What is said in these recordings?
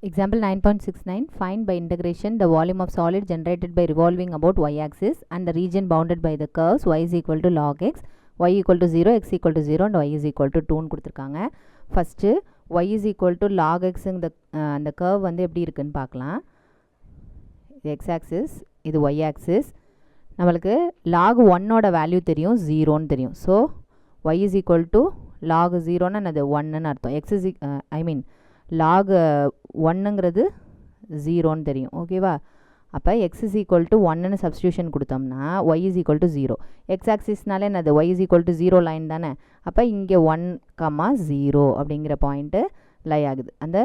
Example 9.69, find by integration the volume of solid generated by revolving about y-axis and the region bounded by the curves y is equal to log x, y equal to 0, x equal to 0 and y is equal to 2 கொடுத்திருக்காங்க. First y is equal to log x அந்த curve வந்து எப்படி இருக்குன்னு பார்க்கலாம். இது x axis, இது y axis. நம்மளுக்கு log 1 ஓட வேல்யூ தெரியும், 0 ன்னு தெரியும். So y is equal to log 0 ன்னா அது 1 ன்னு அர்த்தம். x is log 1ங்கிறது 0 ன்னு தெரியும். ஓகேவா? அப்போ x is equal to 1 ன்னு சப்ஸ்டியூஷன் கொடுத்தோம்னா y is equal to 0. x ஆக்சிஸ்னாலே என்னது y is equal to 0 line தானே. அப்போ இங்கே 1,0 அப்படிங்கிற பாயிண்ட்டு லை ஆகுது. அந்த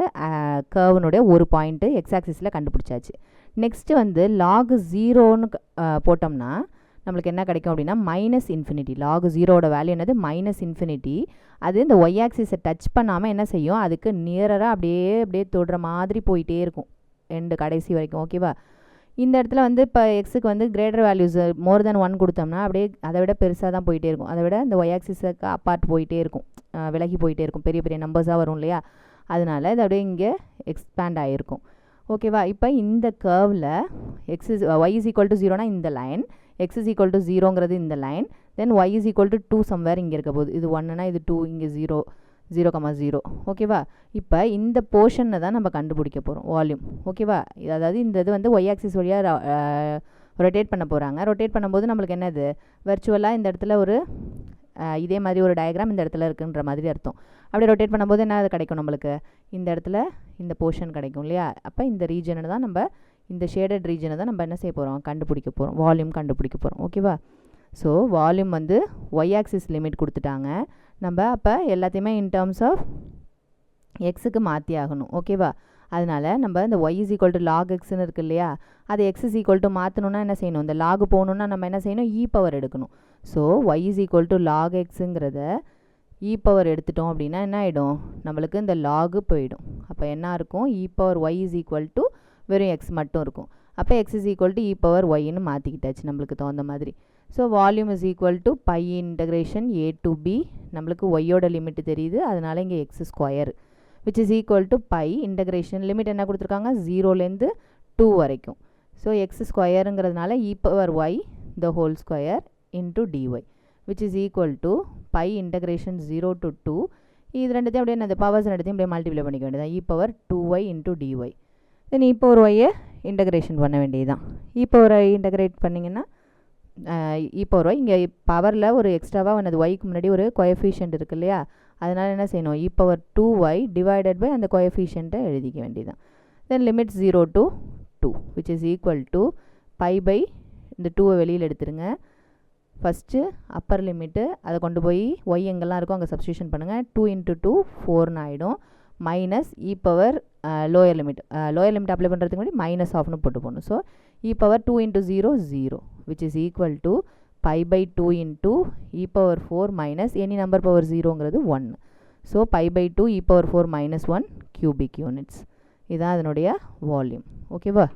கர்வனுடைய ஒரு பாயிண்ட்டு x ஆக்சிஸில் கண்டுபிடிச்சாச்சு. நெக்ஸ்ட்டு வந்து log 0ன்னு போட்டோம்னா நம்மளுக்கு என்ன கிடைக்கும் அப்படின்னா மைனஸ் இன்ஃபினிட்டி. லாக் 0ஓட வேல்யூ என்னது மைனஸ் இன்ஃபினிட்டி. அது இந்த ஒய் ஆக்சிஸை டச் பண்ணாமல் என்ன செய்யும், அதுக்கு நியராக அப்படியே தொடுற மாதிரி போயிட்டே இருக்கும் எண்டு கடைசி வரைக்கும். ஓகேவா? இந்த இடத்துல வந்து இப்போ எக்ஸுக்கு வந்து கிரேட்டர் வேல்யூஸ் மோர் தென் 1 கொடுத்தோம்னா அப்படியே அதை விட பெருசாக தான் போயிட்டே இருக்கும். அதை விட இந்த ஒய் ஆக்சிஸுக்கு அப்பார்ட் போயிட்டே இருக்கும், விலகி போயிட்டே இருக்கும், பெரிய பெரிய நம்பர்ஸாக வரும் இல்லையா? அதனால் இது அப்படியே இங்கே எக்ஸ்பேண்ட் ஆகிருக்கும். ஓகேவா? இப்போ இந்த கர்வில் x is y is equal to 0னா இந்த line, x is equal to 0ங்கிறது இந்த லைன், then y is equal to 2 somewhere இங்கே இருக்க போகுது. இது 1னா இது 2, இங்கே 0, 0,0. ஓகேவா? இப்போ இந்த போர்ஷனை தான் நம்ம கண்டுபிடிக்க போகிறோம் வால்யூம். ஓகேவா? அதாவது இந்த இது வந்து y ஆக்சிஸ் வழியாக ரொட்டேட் பண்ண போகிறாங்க. ரொட்டேட் பண்ணும்போது நம்மளுக்கு என்னது வெர்ச்சுவலாக இந்த இடத்துல ஒரு இதே மாதிரி ஒரு டயக்ராம் இந்த இடத்துல இருக்குன்ற மாதிரி அர்த்தம். அப்படியே ரொட்டேட் பண்ணும்போது என்ன அது கிடைக்கும் நம்மளுக்கு, இந்த இடத்துல இந்த போர்ஷன் கிடைக்கும் இல்லையா? அப்போ இந்த ரீஜனை தான் நம்ம, இந்த ஷேடட் ரீஜனை தான் நம்ம என்ன செய்ய போகிறோம், கண்டுபிடிக்க போகிறோம், வால்யூம் கண்டுபிடிக்க போகிறோம். ஓகேவா? ஸோ வால்யூம் வந்து ஒய் ஆக்சிஸ் லிமிட் கொடுத்துட்டாங்க. நம்ம அப்போ எல்லாத்தையுமே இன் டேர்ம்ஸ் ஆஃப் எக்ஸுக்கு மாற்றி ஆகணும். ஓகேவா? அதனால் நம்ம இந்த y is equal to log எக்ஸ்ன்னு இருக்குது இல்லையா, அது எக்ஸ் இஸ் ஈக்குவல் டு மாற்றணுன்னா என்ன செய்யணும், இந்த லாக் போகணுன்னா நம்ம என்ன செய்யணும், இ பவர் எடுக்கணும். So y is equal to log எக்ஸுங்கிறத இ பவர் எடுத்துட்டோம் அப்படின்னா என்ன ஆகிடும், நம்மளுக்கு இந்த லாகு போயிடும். அப்போ என்ன இருக்கும், e power y is equal to வெறும் எக்ஸ் மட்டும் இருக்கும். அப்போ x is equal to e power ஒய்ன்னு மாற்றிக்கிட்டாச்சு நம்மளுக்கு தகுந்த மாதிரி. So volume is equal to pi integration a to b, நம்மளுக்கு ஒய்யோட லிமிட் தெரியுது, அதனால் இங்கே x square which is equal to pi integration limit என்ன கொடுத்துருக்காங்க, 0லேருந்து 2 வரைக்கும். ஸோ எக்ஸ் ஸ்கொயருங்கிறதுனால e power y the whole square into dy which is equal to pi integration 0 to 2. இது ரெண்டுத்தையும் அப்படியே அந்த பவர்ஸ் ரெண்டுத்தையும் அப்படியே மல்டிப்ளை பண்ணிக்க வேண்டியதான், e power 2y into dy. தென் இ பவர் ஒய்யை இன்டகிரேஷன் பண்ண வேண்டியது தான். இ பவர் ஒய் இன்டகிரேட் பண்ணிங்கன்னா இ பவர் ஒய், இங்கே பவரில் ஒரு எக்ஸ்ட்ராவாக வந்தது ஒய்க்கு முன்னாடி ஒரு கோஎஃபிஷியன்ட் இருக்குது இல்லையா, அதனால் என்ன செய்யணும், e power 2y divided by அந்த கோஎஃபிஷியன்ட்டை எழுதிக்க வேண்டியது தான். Then limit 0 to 2 which is equal to pi pi இந்த 2வை வெளியில் எடுத்துருங்க. ஃபஸ்ட்டு அப்பர் லிமிட்டு அதை கொண்டு போய் ஒய் எங்கெல்லாம் இருக்கோ அங்கே சப்ஸ்டியூஷன் பண்ணுங்கள். 2 into 2 4ன்னு ஆகிடும். Minus e power lower limit apply பண்ணுறதுக்கு முன்னாடி மைனஸ் ஆஃப்னு போட்டு போகணும். So e power 2 into 0 0 which is equal to pi pi 2 into e power 4 minus any number power 0ங்கிறது 1. So pi pi 2 e power 4 minus 1 cubic units. இதுதான் அதனுடைய volume. ஓகேவா?